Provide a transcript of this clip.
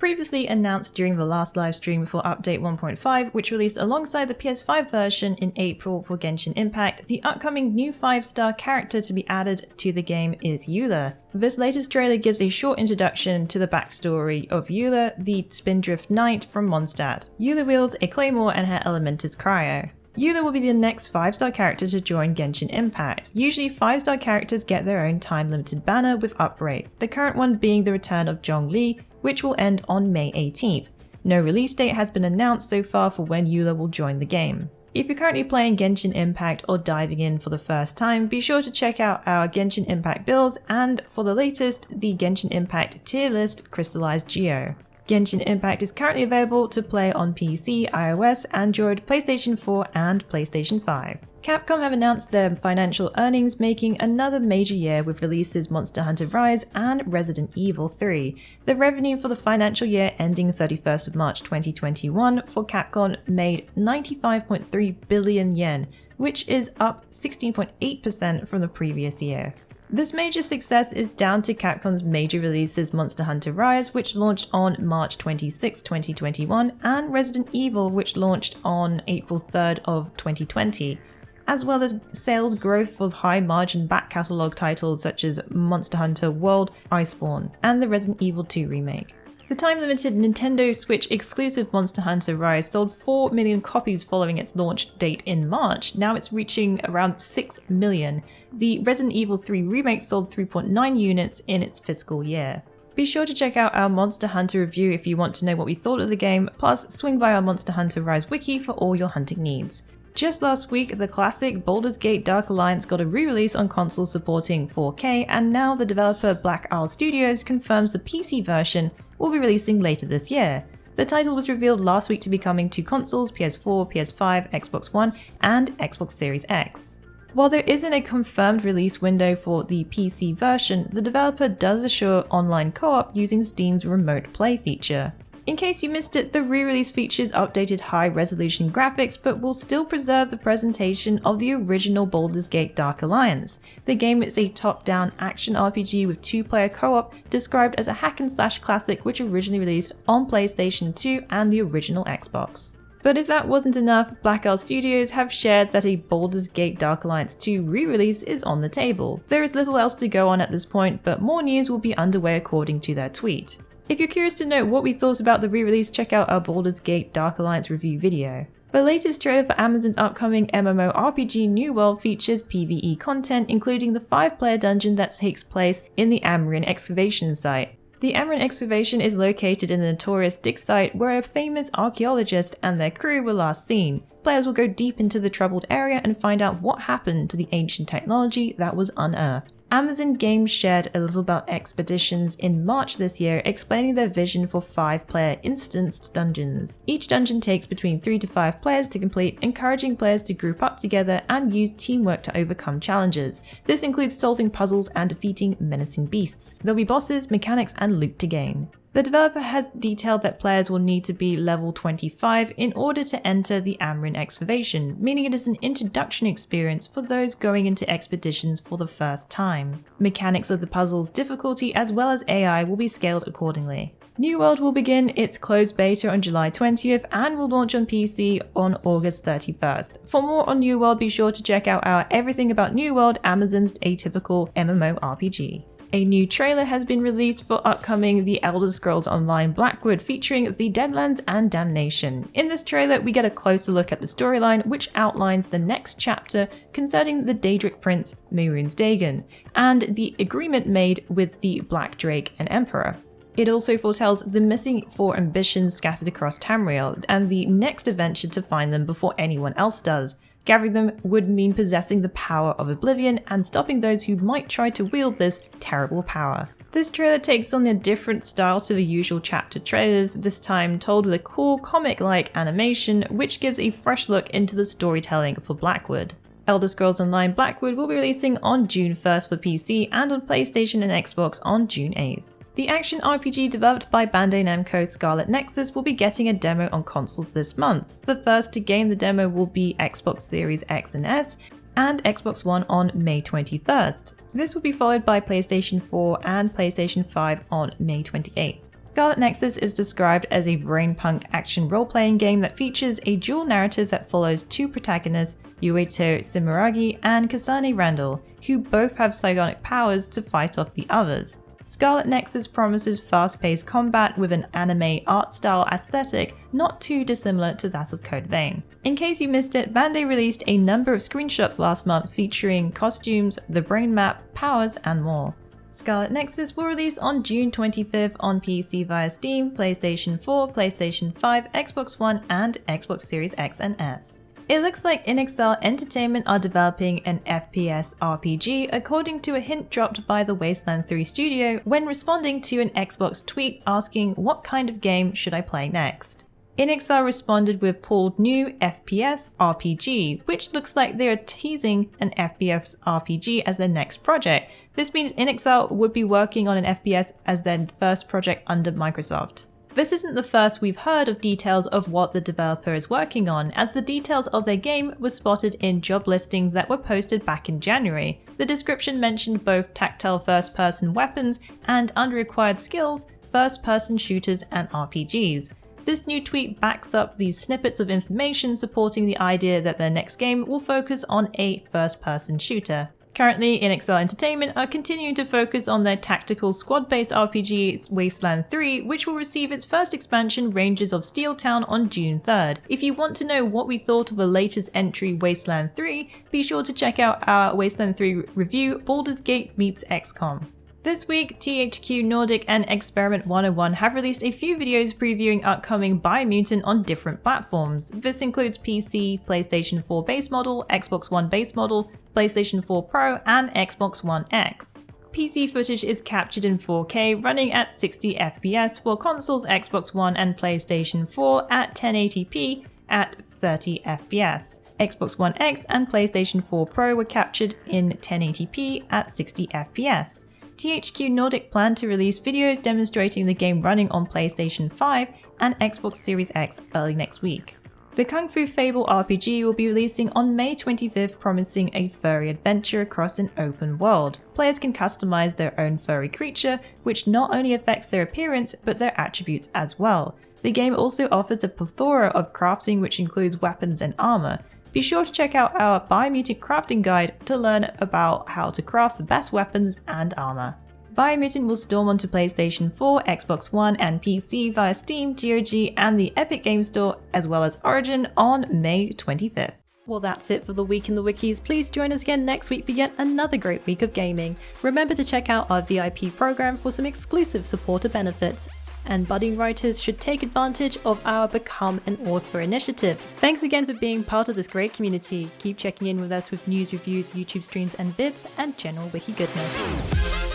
previously announced during the last livestream for Update 1.5, which released alongside the PS5 version in April for Genshin Impact, the upcoming new 5-star character to be added to the game is EULA. This latest trailer gives a short introduction to the backstory of EULA, the Spindrift Knight from Mondstadt. EULA wields a claymore and her element is cryo. EULA will be the next 5-star character to join Genshin Impact. Usually 5-star characters get their own time-limited banner with upgrade, the current one being the return of Zhongli, which will end on May 18th. No release date has been announced so far for when EULA will join the game. If you're currently playing Genshin Impact or diving in for the first time, be sure to check out our Genshin Impact builds and, for the latest, the Genshin Impact tier list Crystallized Geo. Genshin Impact is currently available to play on PC, iOS, Android, PlayStation 4 and PlayStation 5. Capcom have announced their financial earnings, making another major year with releases Monster Hunter Rise and Resident Evil 3. The revenue for the financial year ending 31st of March 2021 for Capcom made 95.3 billion yen, which is up 16.8% from the previous year. This major success is down to Capcom's major releases Monster Hunter Rise, which launched on March 26, 2021, and Resident Evil, which launched on April 3rd of 2020, as well as sales growth of high-margin back-catalog titles such as Monster Hunter World, Iceborne, and the Resident Evil 2 remake. The time-limited Nintendo Switch exclusive Monster Hunter Rise sold 4 million copies following its launch date in March. Now it's reaching around 6 million. The Resident Evil 3 remake sold 3.9 units in its fiscal year. Be sure to check out our Monster Hunter review if you want to know what we thought of the game, plus swing by our Monster Hunter Rise wiki for all your hunting needs. Just last week, the classic Baldur's Gate Dark Alliance got a re-release on consoles supporting 4K, and now the developer Black Isle Studios confirms the PC version will be releasing later this year. The title was revealed last week to be coming to consoles PS4, PS5, Xbox One, and Xbox Series X. While there isn't a confirmed release window for the PC version, the developer does assure online co-op using Steam's Remote Play feature. In case you missed it, the re-release features updated high-resolution graphics but will still preserve the presentation of the original Baldur's Gate Dark Alliance. The game is a top-down action RPG with 2-player co-op, described as a hack-and-slash classic which originally released on PlayStation 2 and the original Xbox. But if that wasn't enough, Black Isle Studios have shared that a Baldur's Gate Dark Alliance 2 re-release is on the table. There is little else to go on at this point, but more news will be underway according to their tweet. If you're curious to know what we thought about the re-release, check out our Baldur's Gate Dark Alliance review video. The latest trailer for Amazon's upcoming MMORPG New World features PvE content, including the 5-player dungeon that takes place in the Amrian excavation site. The Amrian excavation is located in the notorious dig site where a famous archaeologist and their crew were last seen. Players will go deep into the troubled area and find out what happened to the ancient technology that was unearthed. Amazon Games shared a little about Expeditions in March this year, explaining their vision for 5-player instanced dungeons. Each dungeon takes between 3 to 5 players to complete, encouraging players to group up together and use teamwork to overcome challenges. This includes solving puzzles and defeating menacing beasts. There'll be bosses, mechanics, and loot to gain. The developer has detailed that players will need to be level 25 in order to enter the Amrian excavation, meaning it is an introduction experience for those going into expeditions for the first time. Mechanics of the puzzle's difficulty as well as AI will be scaled accordingly. New World will begin its closed beta on July 20th and will launch on PC on August 31st. For more on New World, be sure to check out our Everything About New World, Amazon's atypical MMORPG. A new trailer has been released for upcoming The Elder Scrolls Online Blackwood, featuring the Deadlands and Damnation. In this trailer, we get a closer look at the storyline, which outlines the next chapter concerning the Daedric Prince, Mehrunes Dagon, and the agreement made with the Black Drake and Emperor. It also foretells the missing 4 ambitions scattered across Tamriel, and the next adventure to find them before anyone else does. Gathering them would mean possessing the power of Oblivion and stopping those who might try to wield this terrible power. This trailer takes on a different style to the usual chapter trailers, this time told with a cool comic-like animation which gives a fresh look into the storytelling for Blackwood. Elder Scrolls Online Blackwood will be releasing on June 1st for PC and on PlayStation and Xbox on June 8th. The action RPG developed by Bandai Namco's Scarlet Nexus will be getting a demo on consoles this month. The first to gain the demo will be Xbox Series X and S and Xbox One on May 21st. This will be followed by PlayStation 4 and PlayStation 5 on May 28th. Scarlet Nexus is described as a brainpunk action role-playing game that features a dual narrative that follows two protagonists, Yueto Simuragi and Kasane Randall, who both have psionic powers to fight off the others. Scarlet Nexus promises fast-paced combat with an anime art style aesthetic not too dissimilar to that of Code Vein. In case you missed it, Bandai released a number of screenshots last month featuring costumes, the brain map, powers, and more. Scarlet Nexus will release on June 25th on PC via Steam, PlayStation 4, PlayStation 5, Xbox One, and Xbox Series X and S. It looks like inXile Entertainment are developing an FPS RPG according to a hint dropped by the Wasteland 3 studio when responding to an Xbox tweet asking what kind of game should I play next. inXile responded with pulled new FPS RPG, which looks like they are teasing an FPS RPG as their next project. This means inXile would be working on an FPS as their first project under Microsoft. This isn't the first we've heard of details of what the developer is working on, as the details of their game were spotted in job listings that were posted back in January. The description mentioned both tactile first-person weapons and under required skills, first-person shooters and RPGs. This new tweet backs up these snippets of information supporting the idea that their next game will focus on a first-person shooter. Currently, inXile Entertainment are continuing to focus on their tactical squad-based RPG Wasteland 3, which will receive its first expansion, Rangers of Steeltown, on June 3rd. If you want to know what we thought of the latest entry Wasteland 3, be sure to check out our Wasteland 3 review, Baldur's Gate meets XCOM. This week, THQ Nordic and Experiment 101 have released a few videos previewing upcoming Biomutant on different platforms. This includes PC, PlayStation 4 base model, Xbox One base model, PlayStation 4 Pro, and Xbox One X. PC footage is captured in 4K running at 60 FPS, while consoles Xbox One and PlayStation 4 at 1080p at 30 FPS. Xbox One X and PlayStation 4 Pro were captured in 1080p at 60 FPS. THQ Nordic plan to release videos demonstrating the game running on PlayStation 5 and Xbox Series X early next week. The Kung Fu Fable RPG will be releasing on May 25th, promising a furry adventure across an open world. Players can customize their own furry creature, which not only affects their appearance but their attributes as well. The game also offers a plethora of crafting, which includes weapons and armor. Be sure to check out our Biomutant crafting guide to learn about how to craft the best weapons and armor. Biomutant will storm onto PlayStation 4, Xbox One, and PC via Steam, GOG, and the Epic Games Store, as well as Origin on May 25th. Well, that's it for the Week in the Wikis. Please join us again next week for yet another great week of gaming. Remember to check out our VIP program for some exclusive supporter benefits. And budding writers should take advantage of our Become an Author initiative. Thanks again for being part of this great community. Keep checking in with us with news, reviews, YouTube streams and vids, and general wiki goodness.